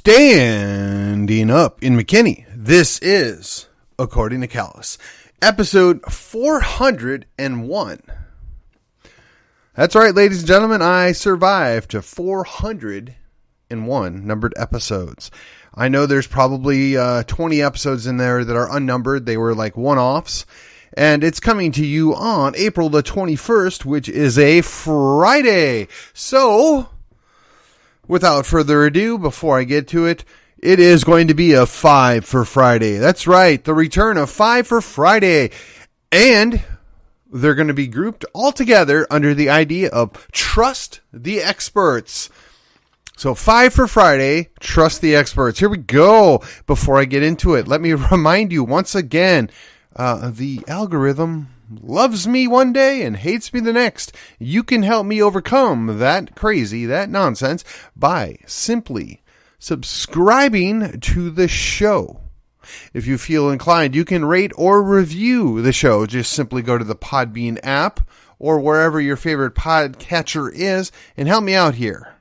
Standing up in McKinney. This is, according to Callis, episode 401. That's right, ladies and gentlemen, I survived to 401 numbered episodes. I know there's probably 20 episodes in there that are unnumbered. They were like one-offs. And it's coming to you on April the 21st, which is a Friday. So, without further ado, before I get to it, it is going to be a 5 for Friday. That's right, the return of 5 for Friday. And they're going to be grouped all together under the idea of trust the experts. So 5 for Friday, trust the experts. Here we go. Before I get into it, let me remind you once again, the algorithm loves me one day and hates me the next. You can help me overcome that nonsense by simply subscribing to the show. If you feel inclined, you can rate or review the show. Just simply go to the Podbean app or wherever your favorite podcatcher is and help me out here.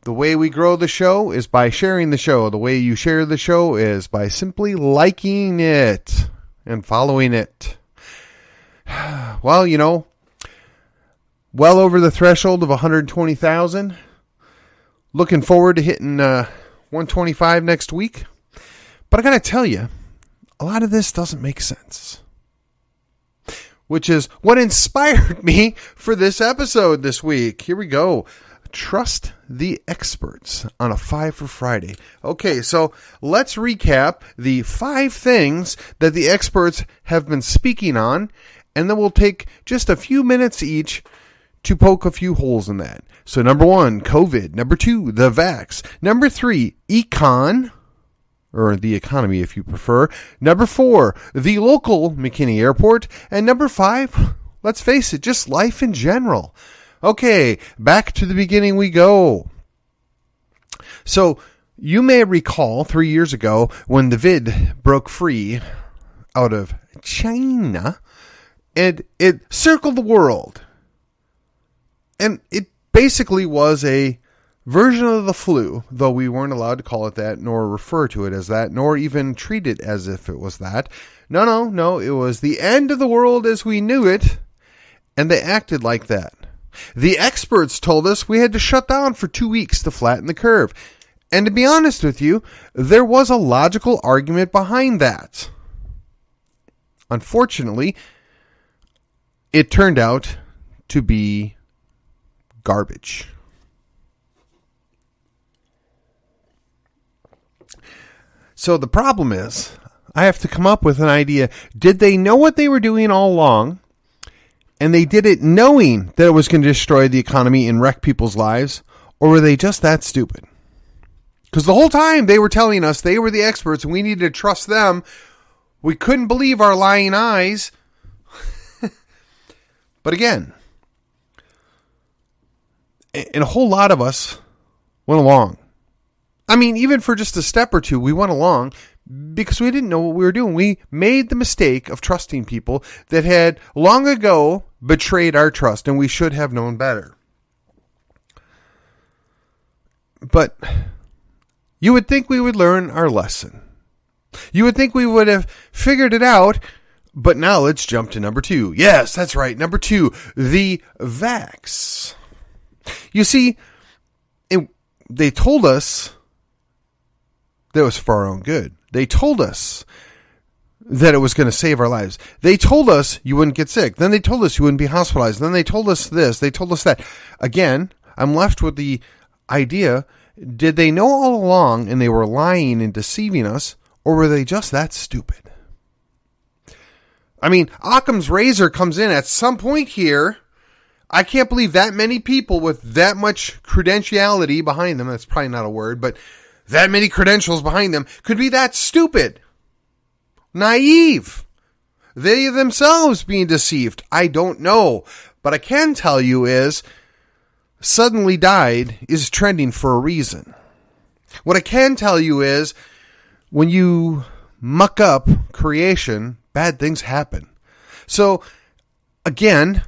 The way we grow the show is by sharing the show. The way you share the show is by simply liking it and following it. Well, you know, well over the threshold of 120,000. Looking forward to hitting 125 next week. But I got to tell you, a lot of this doesn't make sense. Which is what inspired me for this episode this week. Here we go. Trust the experts on a 5 for Friday. Okay, so let's recap the 5 things that the experts have been speaking on, and then we'll take just a few minutes each to poke a few holes in that. So number 1, COVID. Number 2, the vax. Number 3, econ, or the economy if you prefer. Number 4, the local McKinney Airport. And number 5, let's face it, just life in general. Okay, back to the beginning we go. So, you may recall 3 years ago when the vid broke free out of China, and it circled the world. And it basically was a version of the flu, though we weren't allowed to call it that, nor refer to it as that, nor even treat it as if it was that. No, it was the end of the world as we knew it, and they acted like that. The experts told us we had to shut down for 2 weeks to flatten the curve. And to be honest with you, there was a logical argument behind that. Unfortunately, it turned out to be garbage. So the problem is, I have to come up with an idea. Did they know what they were doing all along? And they did it knowing that it was going to destroy the economy and wreck people's lives? Or were they just that stupid? Because the whole time they were telling us they were the experts and we needed to trust them. We couldn't believe our lying eyes. But again, and a whole lot of us went along. I mean, even for just a step or two, we went along because we didn't know what we were doing. We made the mistake of trusting people that had long ago betrayed our trust, and we should have known better. But you would think we would learn our lesson. You would think we would have figured it out, but now let's jump to number 2. Yes, that's right, number 2, the vax. You see, they told us that it was for our own good. They told us that it was going to save our lives. They told us you wouldn't get sick. Then they told us you wouldn't be hospitalized. Then they told us this. They told us that. Again, I'm left with the idea, did they know all along and they were lying and deceiving us, or were they just that stupid? I mean, Occam's razor comes in at some point here. I can't believe that many people with that much credentiality behind them, that's probably not a word, but that many credentials behind them could be that stupid. Naive. They themselves being deceived. I don't know. But I can tell you is, suddenly died is trending for a reason. What I can tell you is, when you muck up creation, bad things happen. So, again,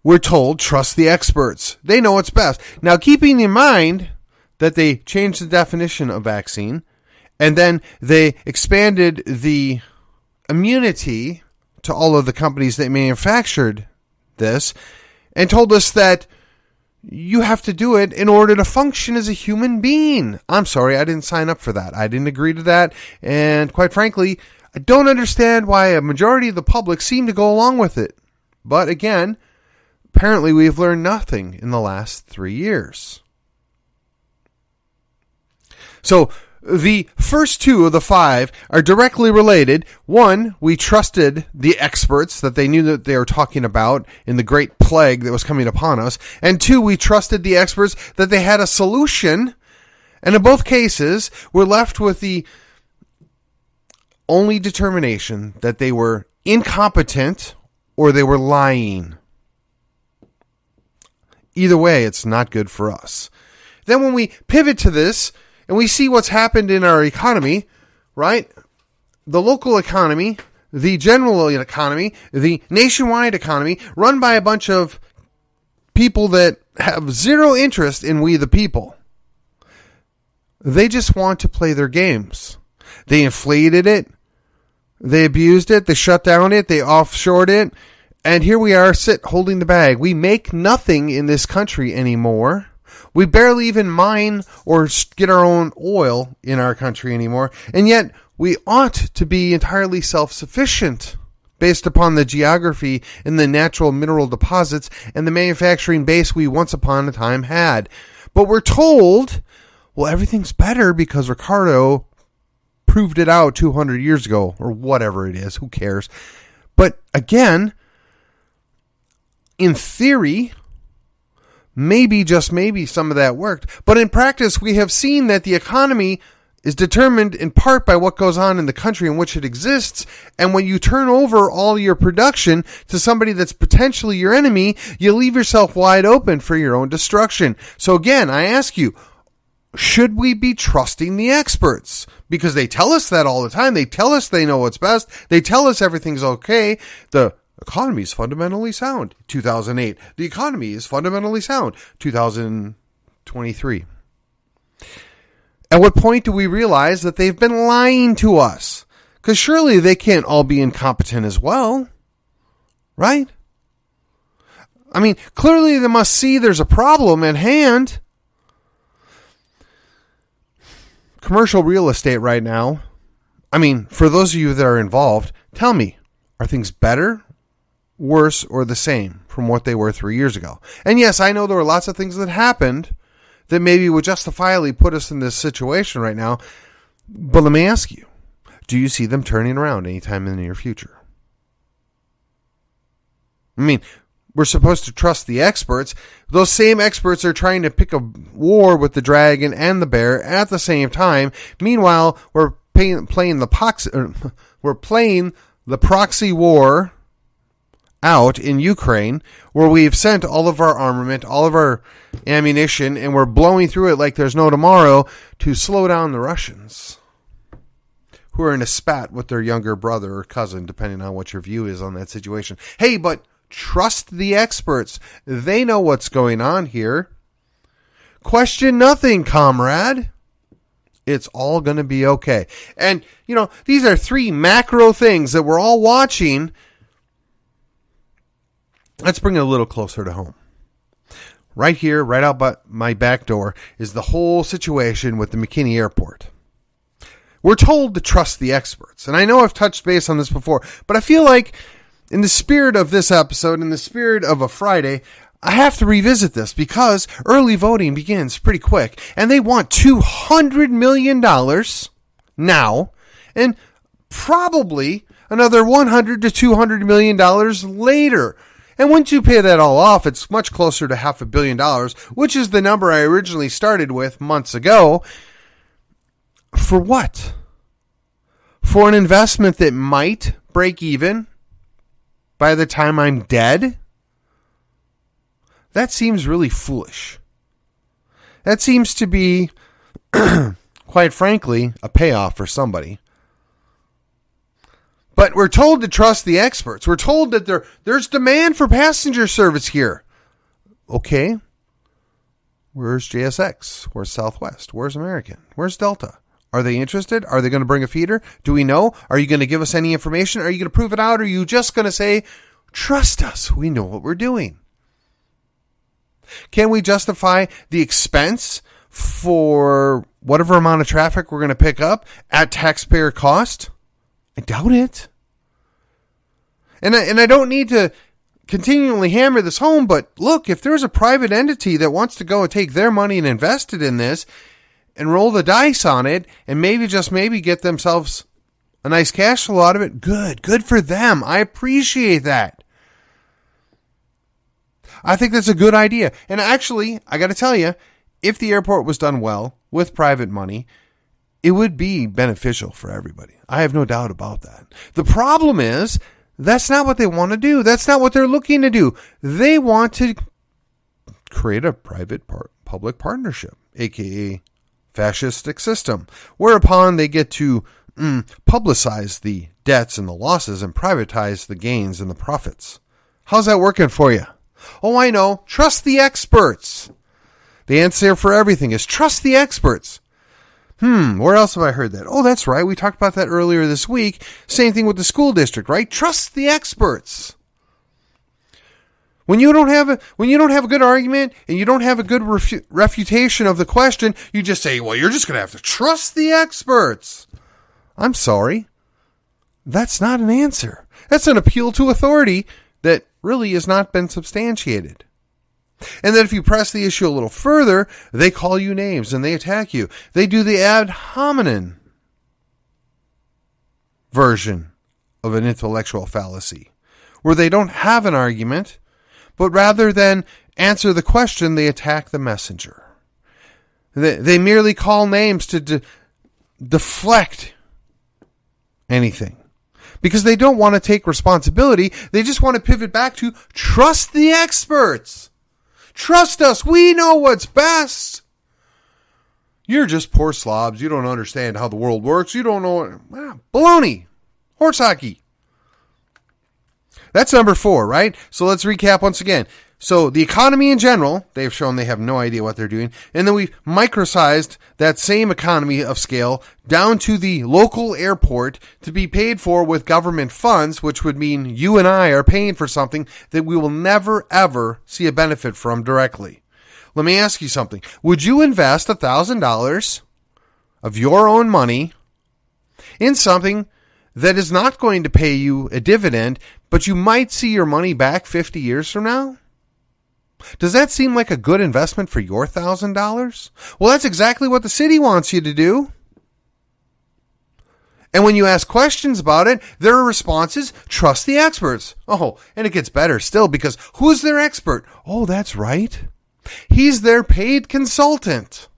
we're told, trust the experts. They know what's best. Now, keeping in mind that they changed the definition of vaccine, and then they expanded the immunity to all of the companies that manufactured this, and told us that you have to do it in order to function as a human being. I'm sorry, I didn't sign up for that. I didn't agree to that, and quite frankly, I don't understand why a majority of the public seem to go along with it. But again, apparently we've learned nothing in the last 3 years. So the first two of the five are directly related. One, we trusted the experts that they knew that they were talking about in the great plague that was coming upon us. And two, we trusted the experts that they had a solution. And in both cases, we're left with the only determination that they were incompetent or they were lying. Either way, it's not good for us. Then when we pivot to this and we see what's happened in our economy, right? The local economy, the general economy, the nationwide economy, run by a bunch of people that have zero interest in we the people. They just want to play their games. They inflated it. They abused it. They shut down it. They offshored it. And here we are, holding the bag. We make nothing in this country anymore. We barely even mine or get our own oil in our country anymore. And yet we ought to be entirely self-sufficient based upon the geography and the natural mineral deposits and the manufacturing base we once upon a time had. But we're told, well, everything's better because Ricardo proved it out 200 years ago or whatever it is. Who cares? But again, in theory, maybe, just maybe, some of that worked. But in practice, we have seen that the economy is determined in part by what goes on in the country in which it exists. And when you turn over all your production to somebody that's potentially your enemy, you leave yourself wide open for your own destruction. So again, I ask you, should we be trusting the experts? Because they tell us that all the time. They tell us they know what's best. They tell us everything's okay. The economy is fundamentally sound. 2008. The economy is fundamentally sound. 2023. At what point do we realize that they've been lying to us? Because surely they can't all be incompetent as well. Right? I mean, clearly they must see there's a problem at hand. Commercial real estate right now. I mean, for those of you that are involved, tell me, are things better, worse, or the same from what they were 3 years ago? And yes, I know there were lots of things that happened that maybe would justifiably put us in this situation right now. But let me ask you, do you see them turning around anytime in the near future? I mean, we're supposed to trust the experts. Those same experts are trying to pick a war with the dragon and the bear at the same time. Meanwhile, we're playing the proxy war out in Ukraine, where we've sent all of our armament, all of our ammunition, and we're blowing through it like there's no tomorrow to slow down the Russians, who are in a spat with their younger brother or cousin, depending on what your view is on that situation. Hey, but trust the experts. They know what's going on here. Question nothing, comrade. It's all going to be okay. And, you know, these are three macro things that we're all watching. Let's bring it a little closer to home. Right here, right out by my back door, is the whole situation with the McKinney Airport. We're told to trust the experts. And I know I've touched base on this before, but I feel like in the spirit of this episode, in the spirit of a Friday, I have to revisit this because early voting begins pretty quick, and they want $200 million now, and probably another $100 to $200 million later. And once you pay that all off, it's much closer to $500 million, which is the number I originally started with months ago. For what? For an investment that might break even by the time I'm dead? That seems really foolish. That seems to be, quite frankly, a payoff for somebody. But we're told to trust the experts. We're told that there's demand for passenger service here. Okay. Where's JSX? Where's Southwest? Where's American? Where's Delta? Are they interested? Are they going to bring a feeder? Do we know? Are you going to give us any information? Are you going to prove it out? Or are you just going to say, trust us, we know what we're doing? Can we justify the expense for whatever amount of traffic we're going to pick up at taxpayer cost? I doubt it. And I don't need to continually hammer this home, but look, if there's a private entity that wants to go and take their money and invest it in this and roll the dice on it and maybe get themselves a nice cash flow out of it, good for them. I appreciate that. I think that's a good idea. And actually, I got to tell you, if the airport was done well with private money, it would be beneficial for everybody. I have no doubt about that. The problem is, that's not what they want to do. That's not what they're looking to do. They want to create a private-public partnership, aka fascistic system, whereupon they get to publicize the debts and the losses and privatize the gains and the profits. How's that working for you? Oh, I know. Trust the experts. The answer for everything is trust the experts. Where else have I heard that? Oh, that's right. We talked about that earlier this week. Same thing with the school district, right? Trust the experts. When you don't have a good argument and you don't have a good refutation of the question, you just say, well, you're just going to have to trust the experts. I'm sorry. That's not an answer. That's an appeal to authority that really has not been substantiated. And then if you press the issue a little further, they call you names and they attack you. They do the ad hominem version of an intellectual fallacy, where they don't have an argument, but rather than answer the question, they attack the messenger. They merely call names to deflect anything. Because they don't want to take responsibility. They just want to pivot back to trust the experts. Trust us. We know what's best. You're just poor slobs. You don't understand how the world works. You don't know. Baloney. Horse hockey. That's number 4, right? So let's recap once again. So the economy in general, they've shown they have no idea what they're doing. And then we've microsized that same economy of scale down to the local airport to be paid for with government funds, which would mean you and I are paying for something that we will never, ever see a benefit from directly. Let me ask you something. Would you invest $1,000 of your own money in something that is not going to pay you a dividend, but you might see your money back 50 years from now? Does that seem like a good investment for your $1,000? Well, that's exactly what the city wants you to do. And when you ask questions about it, their response is, trust the experts. Oh, and it gets better still, because who's their expert? Oh, that's right. He's their paid consultant.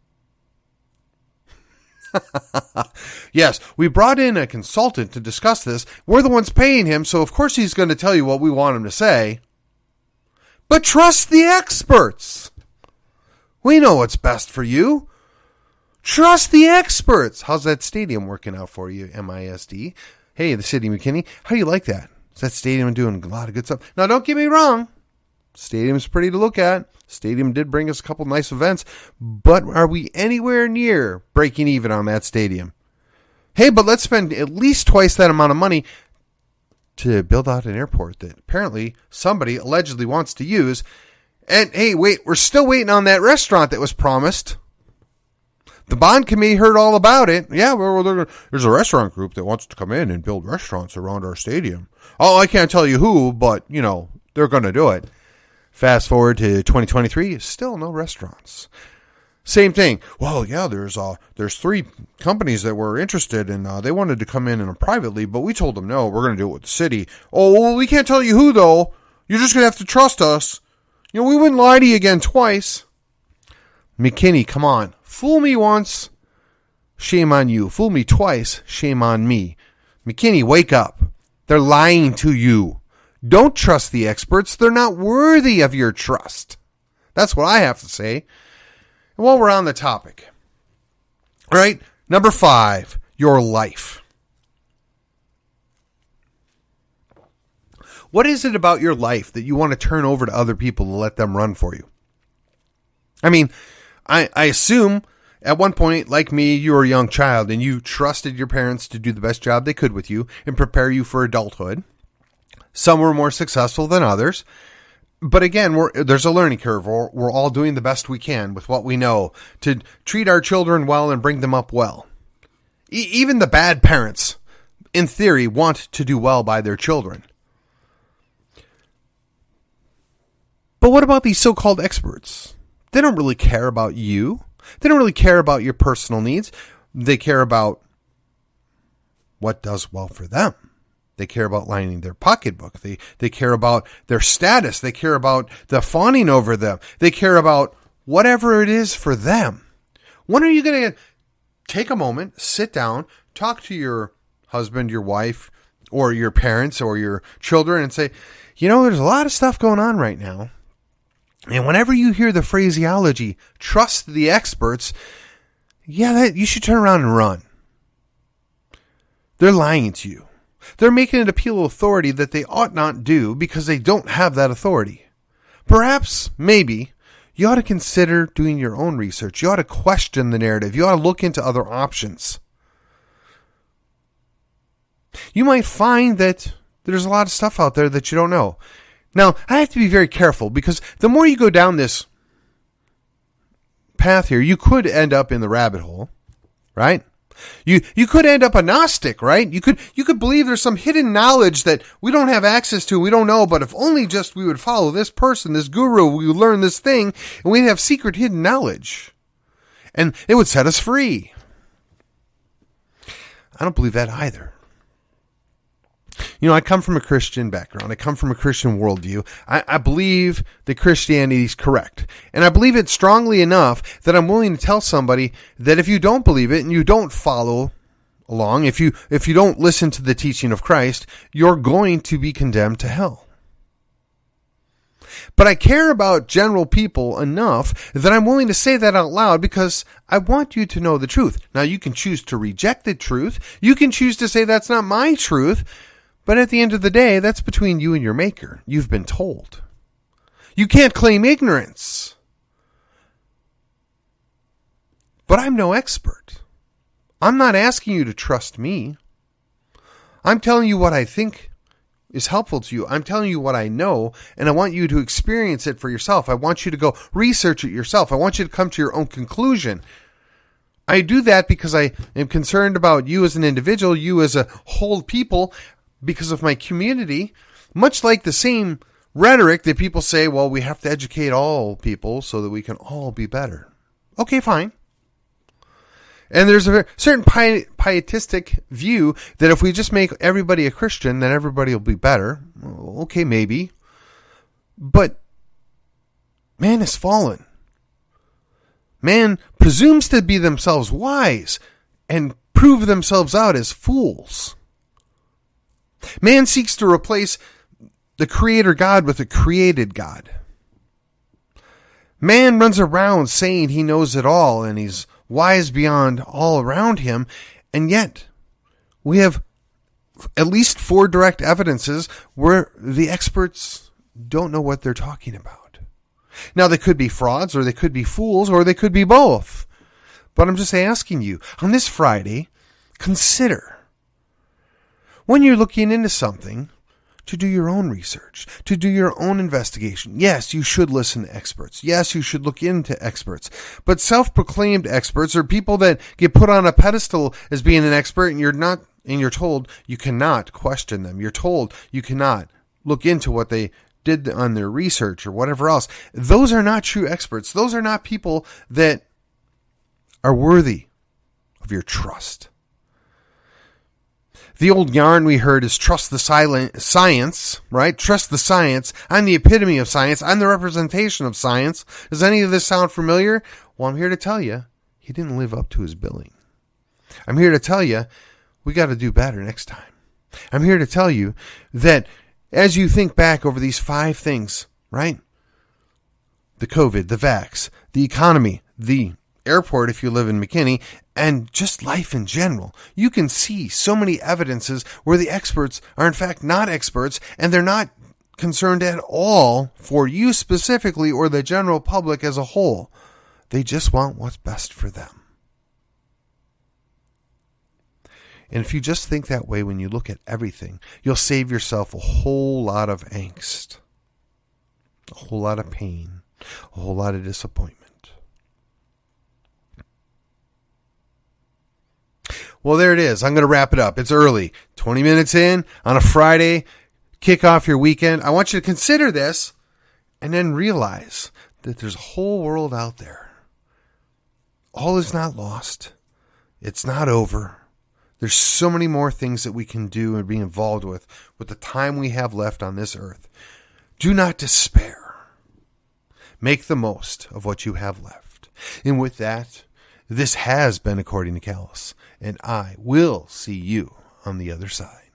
Yes, we brought in a consultant to discuss this. We're the ones paying him, so of course he's going to tell you what we want him to say. But trust the experts. We know what's best for you. Trust the experts. How's that stadium working out for you, MISD? Hey, the city of McKinney, how do you like that? Is that stadium doing a lot of good stuff? Now, don't get me wrong. Stadium's pretty to look at. Stadium did bring us a couple nice events, but are we anywhere near breaking even on that stadium? Hey, but let's spend at least twice that amount of money to build out an airport that apparently somebody allegedly wants to use. And hey, wait, we're still waiting on that restaurant that was promised. The bond committee heard all about it. Yeah, there's a restaurant group that wants to come in and build restaurants around our stadium. Oh, I can't tell you who, but, they're going to do it. Fast forward to 2023, still no restaurants. Same thing. Well, yeah, there's 3 companies that were interested, and they wanted to come in privately, but we told them, no, we're going to do it with the city. Oh, well, we can't tell you who, though. You're just going to have to trust us. We wouldn't lie to you again twice. McKinney, come on. Fool me once, shame on you. Fool me twice, shame on me. McKinney, wake up. They're lying to you. Don't trust the experts. They're not worthy of your trust. That's what I have to say. And while we're on the topic, all right, number 5, your life. What is it about your life that you want to turn over to other people to let them run for you? I mean, I assume at one point, like me, you were a young child and you trusted your parents to do the best job they could with you and prepare you for adulthood. Some were more successful than others. But again, there's a learning curve. We're all doing the best we can with what we know to treat our children well and bring them up well. Even the bad parents, in theory, want to do well by their children. But what about these so-called experts? They don't really care about you. They don't really care about your personal needs. They care about what does well for them. They care about lining their pocketbook. They care about their status. They care about the fawning over them. They care about whatever it is for them. When are you going to take a moment, sit down, talk to your husband, your wife, or your parents, or your children and say, there's a lot of stuff going on right now. And whenever you hear the phraseology, trust the experts, you should turn around and run. They're lying to you. They're making an appeal to authority that they ought not do because they don't have that authority. Perhaps, maybe, you ought to consider doing your own research. You ought to question the narrative. You ought to look into other options. You might find that there's a lot of stuff out there that you don't know. Now, I have to be very careful because the more you go down this path here, you could end up in the rabbit hole, right? You could end up a Gnostic, right? You could believe there's some hidden knowledge that we don't have access to, we don't know, but if only just we would follow this person, this guru, we would learn this thing, and we'd have secret hidden knowledge. And it would set us free. I don't believe that either. I come from a Christian background. I come from a Christian worldview. I believe that Christianity is correct. And I believe it strongly enough that I'm willing to tell somebody that if you don't believe it and you don't follow along, if you don't listen to the teaching of Christ, you're going to be condemned to hell. But I care about general people enough that I'm willing to say that out loud because I want you to know the truth. Now, you can choose to reject the truth. You can choose to say that's not my truth. But at the end of the day, that's between you and your maker. You've been told. You can't claim ignorance. But I'm no expert. I'm not asking you to trust me. I'm telling you what I think is helpful to you. I'm telling you what I know, and I want you to experience it for yourself. I want you to go research it yourself. I want you to come to your own conclusion. I do that because I am concerned about you as an individual, you as a whole people, because of my community, much like the same rhetoric that people say, well, we have to educate all people so that we can all be better. Okay, fine. And there's a certain pietistic view that if we just make everybody a Christian, then everybody will be better. Okay, maybe. But man is fallen. Man presumes to be themselves wise and prove themselves out as fools. Man seeks to replace the creator God with a created God. Man runs around saying he knows it all and he's wise beyond all around him, and yet we have at least 4 direct evidences where the experts don't know what they're talking about. Now, they could be frauds, or they could be fools, or they could be both. But I'm just asking you, on this Friday, consider, when you're looking into something, to do your own research, to do your own investigation. Yes, you should listen to experts. Yes, you should look into experts. But self-proclaimed experts are people that get put on a pedestal as being an expert, and you're told you cannot question them. You're told you cannot look into what they did on their research or whatever else. Those are not true experts. Those are not people that are worthy of your trust. The old yarn we heard is trust the science, right? Trust the science. I'm the epitome of science. I'm the representation of science. Does any of this sound familiar? Well, I'm here to tell you, he didn't live up to his billing. I'm here to tell you, we got to do better next time. I'm here to tell you that as you think back over these 5 things, right? The COVID, the vax, the economy, the airport if you live in McKinney, and just life in general, you can see so many evidences where the experts are in fact not experts, and they're not concerned at all for you specifically or the general public as a whole. They just want what's best for them. And if you just think that way when you look at everything, you'll save yourself a whole lot of angst, a whole lot of pain, a whole lot of disappointment. Well, there it is. I'm going to wrap it up. It's early. 20 minutes in on a Friday. Kick off your weekend. I want you to consider this and then realize that there's a whole world out there. All is not lost. It's not over. There's so many more things that we can do and be involved with the time we have left on this earth. Do not despair. Make the most of what you have left. And with that, this has been According to Callus, and I will see you on the other side.